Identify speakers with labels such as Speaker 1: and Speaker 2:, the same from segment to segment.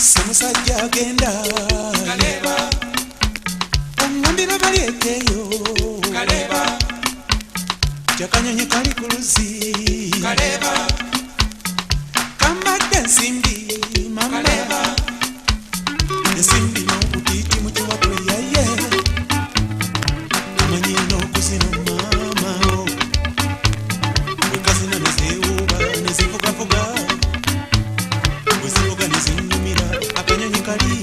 Speaker 1: Semusajja agenda
Speaker 2: Kaleba,
Speaker 1: oŋŋambira bali ekeeyo
Speaker 2: Kaleba,
Speaker 1: jakanyonyi kali ku luzzi
Speaker 2: Kaleba,
Speaker 1: kambadde ensimbi mama
Speaker 2: Kaleba,
Speaker 1: ensimbi n'obutiiti mu kiwatule yaye omanyi n'okuzina mama wekazina nezeewuuba nezivugavuga wezivuga nezinyumira akanyonyi kali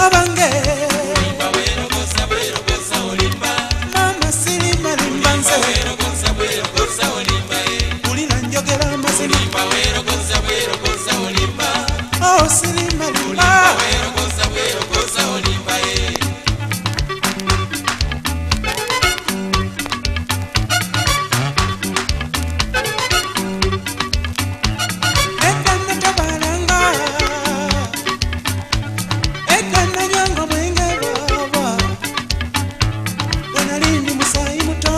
Speaker 1: abange
Speaker 2: Olimba weerogoza weerogoza olimba,
Speaker 1: mama sirimalimba nze
Speaker 2: weerogoza weerogoza olimba
Speaker 1: ulira njogera amazima
Speaker 2: Olimba weerogoza weerogoza olimba,
Speaker 1: oh sirimalimba
Speaker 2: weerogoza weerogoza olimba
Speaker 1: Edana tabalanga Edana nyanga mwenge baba Wenalindi musayi muto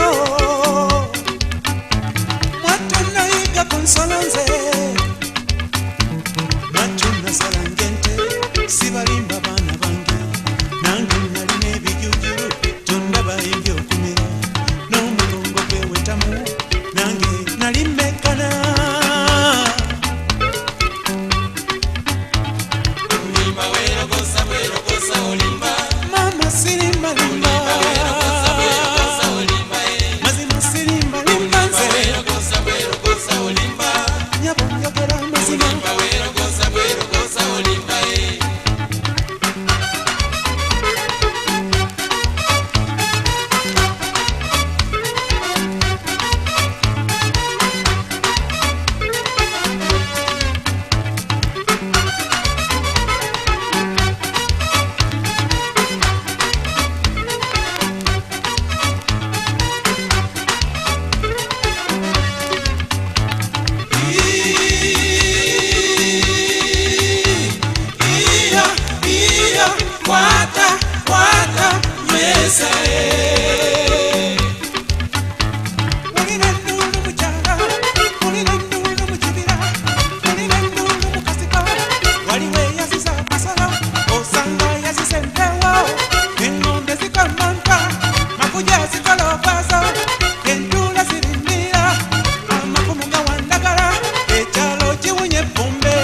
Speaker 1: Mwatuna iga konsolonze Mwatuna salangente Sibalimba bana bange Nange naline ebijujiru Tondaba ebyo kumira N'omugongo gwe wetamu Nange nalimekana
Speaker 2: Olimba weerogoza weerogoza olimba,
Speaker 1: Mama sirimalimba
Speaker 2: weerogoza olimba
Speaker 1: mazima sirimalimba nze
Speaker 2: weerogoza weerogoza olimba,
Speaker 1: nyabo njogera amazima
Speaker 2: weerogoza weerogoza olimba
Speaker 1: iya iya kwata kwata mwesa ulina ndulu mukyala ulina ndulu mukibira ulina ndulu mukasika waliwo eyaziza akasala osanga yaziza empewo eŋŋombe zikamanta makuja zikola okwazo entula zirimira amakumu gawandagala ekyalo kiwunye evumbe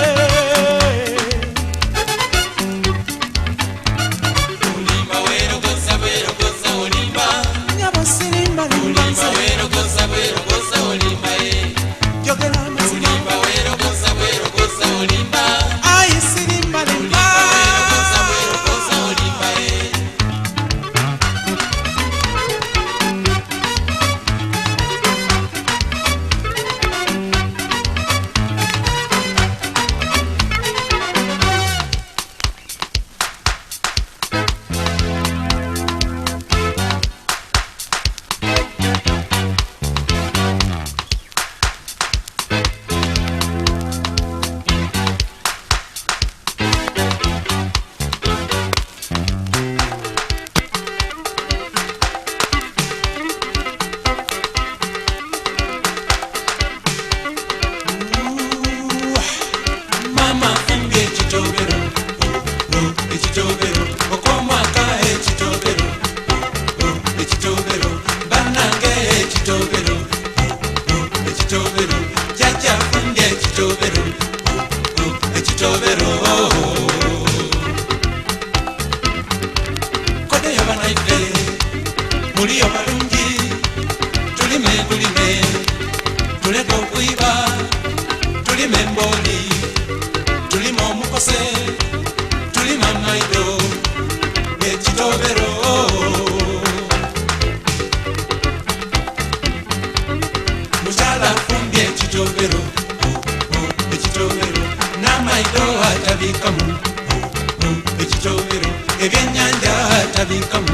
Speaker 2: Olimba weerogoza weerogoza olimba,
Speaker 1: nyabo sirimalimba nze
Speaker 2: weerogoza weerogoza olimba
Speaker 1: njogera amazima
Speaker 2: Olimba weerogoza weerogoza olimba,
Speaker 1: ayi sirimalimba
Speaker 2: weerogoza weerogoza olimba
Speaker 1: mama fumbye ekitobero ekitobero okw'omwaka ekitobero ekitobero bannange ekitobero ekitobero jjajja fumbye ekitobero ekitobero kodeyo banaife muliyo balungi tulime tuleke okwiba tulime emboli tulime omukose tulime amaido ekitobero mukyala fumbye ekitobero ekitobero n'amaido atabikamu ekitobero ebyennyanja atabikamu